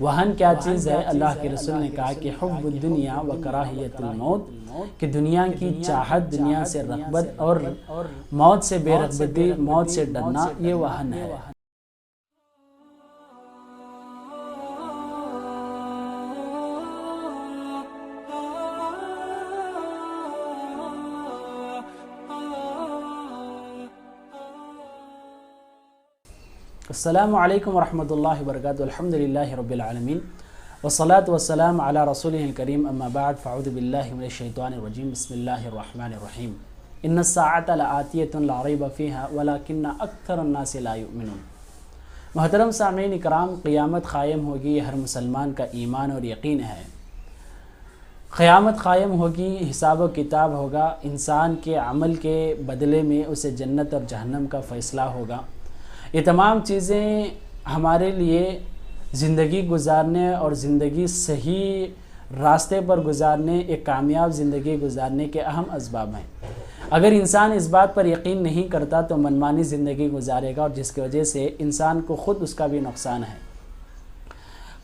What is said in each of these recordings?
وہن کیا چیز ہے؟ اللہ کے رسول نے کہا کہ حب الدنیا و کراہیت الموت، کہ دنیا کی چاہت، دنیا سے رغبت اور موت سے بے رغبتی، موت سے ڈرنا، یہ وہن ہے۔ السلام علیکم ورحمۃ اللہ وبرکاتہ، الحمدللہ رب العالمین والصلاة والسلام علی رسولہ الکریم، اما بعد فاعوذ باللہ من الشیطان الرجیم، بسم اللہ الرحمن الرحیم۔ ان الساعة لآتیۃ لا ریب فیہا ولکن اکثر الناس لا یؤمنون۔ محترم سامعین اکرام، قیامت قائم ہوگی، ہر مسلمان کا ایمان اور یقین ہے۔ قیامت قائم ہوگی، حساب و کتاب ہوگا، انسان کے عمل کے بدلے میں اسے جنت اور جہنم کا فیصلہ ہوگا۔ یہ تمام چیزیں ہمارے لیے زندگی گزارنے اور زندگی صحیح راستے پر گزارنے، ایک کامیاب زندگی گزارنے کے اہم اسباب ہیں۔ اگر انسان اس بات پر یقین نہیں کرتا تو منمانی زندگی گزارے گا، اور جس کی وجہ سے انسان کو خود اس کا بھی نقصان ہے۔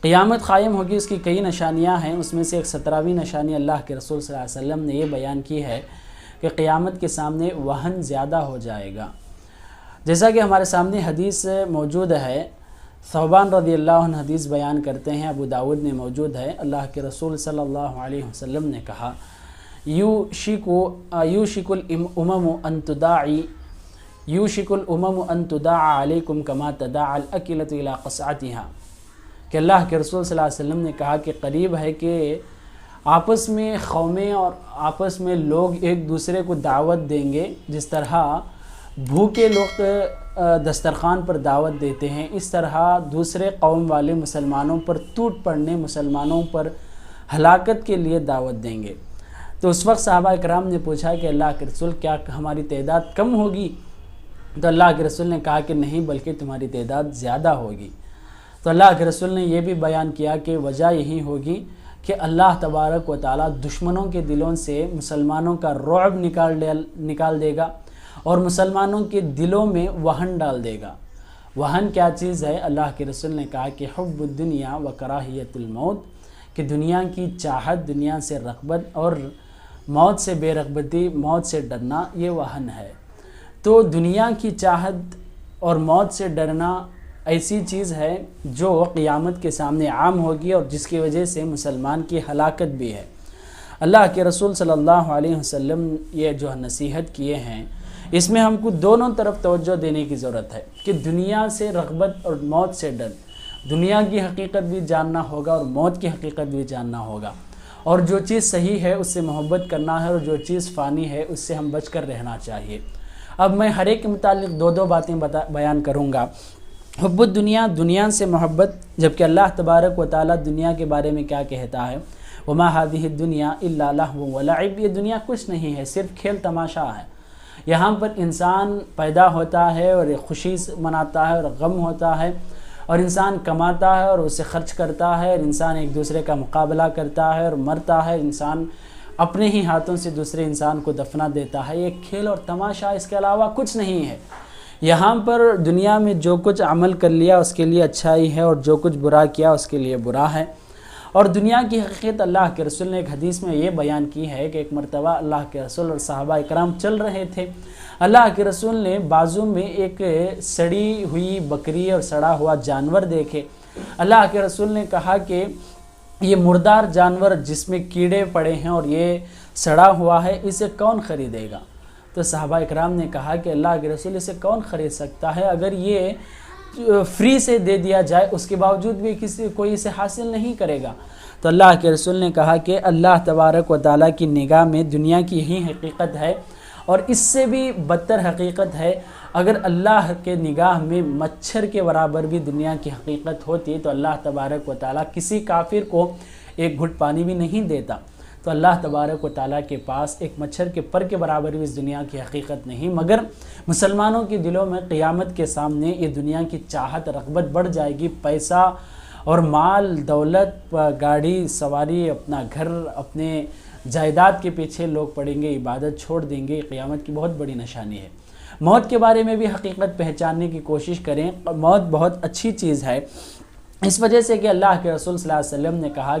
قیامت قائم ہوگی، اس کی کئی نشانیاں ہیں، اس میں سے ایک 17ویں نشانی اللہ کے رسول صلی اللہ علیہ وسلم نے یہ بیان کی ہے کہ قیامت کے سامنے وہن زیادہ ہو جائے گا۔ جیسا کہ ہمارے سامنے حدیث موجود ہے، ثوبان رضی اللہ عنہ حدیث بیان کرتے ہیں، ابو داود میں موجود ہے، اللہ کے رسول صلی اللہ علیہ وسلم نے کہا یوشک الامم ان تداعی علیکم کما تداعی الاکلۃ الی قصعتها، کہ اللہ کے رسول صلی اللہ علیہ وسلم نے کہا کہ قریب ہے کہ آپس میں قومیں اور آپس میں لوگ ایک دوسرے کو دعوت دیں گے، جس طرح بھوکے لوگ دسترخوان پر دعوت دیتے ہیں، اس طرح دوسرے قوم والے مسلمانوں پر ٹوٹ پڑنے، مسلمانوں پر ہلاکت کے لیے دعوت دیں گے۔ تو اس وقت صحابہ اکرام نے پوچھا کہ اللہ کے رسول کیا ہماری تعداد کم ہوگی؟ تو اللہ کے رسول نے کہا کہ نہیں، بلکہ تمہاری تعداد زیادہ ہوگی۔ تو اللہ کے رسول نے یہ بھی بیان کیا کہ وجہ یہی ہوگی کہ اللہ تبارک و تعالیٰ دشمنوں کے دلوں سے مسلمانوں کا رعب نکال دے گا، اور مسلمانوں کے دلوں میں وہن ڈال دے گا۔ وہن کیا چیز ہے؟ اللہ کے رسول نے کہا کہ حب الدنیا و کراہیت الموت، کہ دنیا کی چاہت، دنیا سے رغبت اور موت سے بے رغبتی، موت سے ڈرنا، یہ وہن ہے۔ تو دنیا کی چاہت اور موت سے ڈرنا ایسی چیز ہے جو قیامت کے سامنے عام ہوگی، اور جس کی وجہ سے مسلمان کی ہلاکت بھی ہے۔ اللہ کے رسول صلی اللہ علیہ وسلم یہ جو نصیحت کیے ہیں، اس میں ہم کو دونوں طرف توجہ دینے کی ضرورت ہے کہ دنیا سے رغبت اور موت سے ڈر، دنیا کی حقیقت بھی جاننا ہوگا اور موت کی حقیقت بھی جاننا ہوگا، اور جو چیز صحیح ہے اس سے محبت کرنا ہے، اور جو چیز فانی ہے اس سے ہم بچ کر رہنا چاہیے۔ اب میں ہر ایک کے متعلق دو باتیں بیان کروں گا۔ حب الدنیا، دنیا سے محبت، جبکہ اللہ تبارک و تعالیٰ دنیا کے بارے میں کیا کہتا ہے؟ وما هذه الدنيا الا لهو ولعب، یہ دنیا کچھ نہیں ہے، صرف کھیل تماشا ہے۔ یہاں پر انسان پیدا ہوتا ہے اور خوشی مناتا ہے اور غم ہوتا ہے، اور انسان کماتا ہے اور اسے خرچ کرتا ہے، اور انسان ایک دوسرے کا مقابلہ کرتا ہے اور مرتا ہے، انسان اپنے ہی ہاتھوں سے دوسرے انسان کو دفنا دیتا ہے۔ یہ کھیل اور تماشا، اس کے علاوہ کچھ نہیں ہے۔ یہاں پر دنیا میں جو کچھ عمل کر لیا اس کے لیے اچھائی ہے، اور جو کچھ برا کیا اس کے لیے برا ہے۔ اور دنیا کی حقیقت اللہ کے رسول نے ایک حدیث میں یہ بیان کی ہے کہ ایک مرتبہ اللہ کے رسول اور صحابہ اکرام چل رہے تھے، اللہ کے رسول نے بازو میں ایک سڑی ہوئی بکری اور سڑا ہوا جانور دیکھے۔ اللہ کے رسول نے کہا کہ یہ مردار جانور جس میں کیڑے پڑے ہیں اور یہ سڑا ہوا ہے، اسے کون خریدے گا؟ تو صحابہ اکرام نے کہا کہ اللہ کے رسول اسے کون خرید سکتا ہے؟ اگر یہ فری سے دے دیا جائے اس کے باوجود بھی کوئی اسے حاصل نہیں کرے گا۔ تو اللہ کے رسول نے کہا کہ اللہ تبارک و تعالیٰ کی نگاہ میں دنیا کی یہی حقیقت ہے، اور اس سے بھی بدتر حقیقت ہے اگر اللہ کے نگاہ میں مچھر کے برابر بھی دنیا کی حقیقت ہوتی تو اللہ تبارک و تعالیٰ کسی کافر کو ایک گھٹ پانی بھی نہیں دیتا۔ تو اللہ تبارک و تعالیٰ کے پاس ایک مچھر کے پر کے برابر بھی اس دنیا کی حقیقت نہیں، مگر مسلمانوں کے دلوں میں قیامت کے سامنے یہ دنیا کی چاہت، رغبت بڑھ جائے گی۔ پیسہ اور مال، دولت، گاڑی سواری، اپنا گھر، اپنے جائیداد کے پیچھے لوگ پڑیں گے، عبادت چھوڑ دیں گے۔ قیامت کی بہت بڑی نشانی ہے۔ موت کے بارے میں بھی حقیقت پہچاننے کی کوشش کریں۔ موت بہت اچھی چیز ہے، اس وجہ سے کہ اللہ کے رسول صلی اللہ علیہ وسلم نے کہا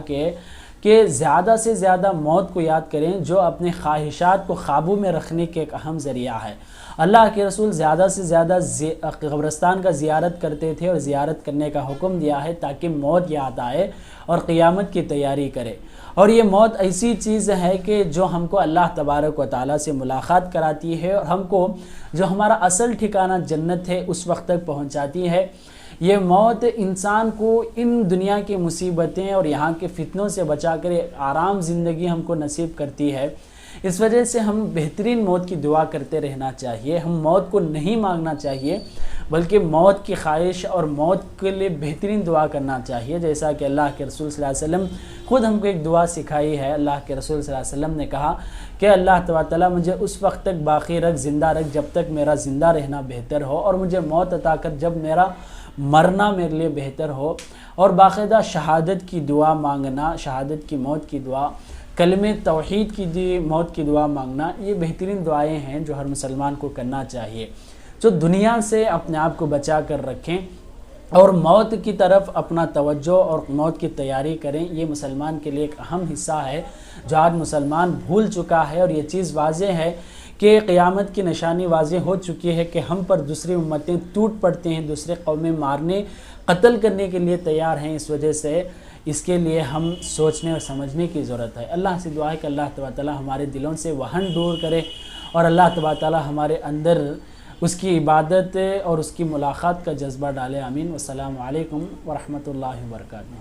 کہ زیادہ سے زیادہ موت کو یاد کریں جو اپنے خواہشات کو قابو میں رکھنے کے ایک اہم ذریعہ ہے۔ اللہ کے رسول زیادہ سے زیادہ قبرستان کا زیارت کرتے تھے اور زیارت کرنے کا حکم دیا ہے تاکہ موت یاد آئے اور قیامت کی تیاری کرے۔ اور یہ موت ایسی چیز ہے کہ جو ہم کو اللہ تبارک و تعالیٰ سے ملاقات کراتی ہے اور ہم کو جو ہمارا اصل ٹھکانہ جنت ہے اس وقت تک پہنچاتی ہے۔ یہ موت انسان کو ان دنیا کی مصیبتیں اور یہاں کے فتنوں سے بچا کر آرام زندگی ہم کو نصیب کرتی ہے۔ اس وجہ سے ہم بہترین موت کی دعا کرتے رہنا چاہیے۔ ہم موت کو نہیں مانگنا چاہیے بلکہ موت کی خواہش اور موت کے لیے بہترین دعا کرنا چاہیے، جیسا کہ اللہ کے رسول صلی اللہ علیہ وسلم خود ہم کو ایک دعا سکھائی ہے۔ اللہ کے رسول صلی اللہ علیہ وسلم نے کہا کہ اللہ تعالیٰ مجھے اس وقت تک باقی رکھ، زندہ رکھ جب تک میرا زندہ رہنا بہتر ہو، اور مجھے موت عطا کر جب میرا مرنا میرے لیے بہتر ہو۔ اور باقاعدہ شہادت کی دعا مانگنا، شہادت کی موت کی دعا، کلمہ توحید کی موت کی دعا مانگنا، یہ بہترین دعائیں ہیں جو ہر مسلمان کو کرنا چاہیے، جو دنیا سے اپنے آپ کو بچا کر رکھیں اور موت کی طرف اپنا توجہ اور موت کی تیاری کریں۔ یہ مسلمان کے لیے ایک اہم حصہ ہے جو آج مسلمان بھول چکا ہے، اور یہ چیز واضح ہے کہ قیامت کی نشانی واضح ہو چکی ہے کہ ہم پر دوسری امتیں ٹوٹ پڑتے ہیں، دوسرے قومیں مارنے قتل کرنے کے لیے تیار ہیں۔ اس وجہ سے اس کے لیے ہم سوچنے اور سمجھنے کی ضرورت ہے۔ اللہ سے دعا ہے کہ اللہ تبارک تعالیٰ ہمارے دلوں سے وہن دور کرے اور اللہ تبارک تعالیٰ ہمارے اندر اس کی عبادت اور اس کی ملاقات کا جذبہ ڈالے۔ آمین۔ والسلام علیکم ورحمۃ اللہ وبرکاتہ۔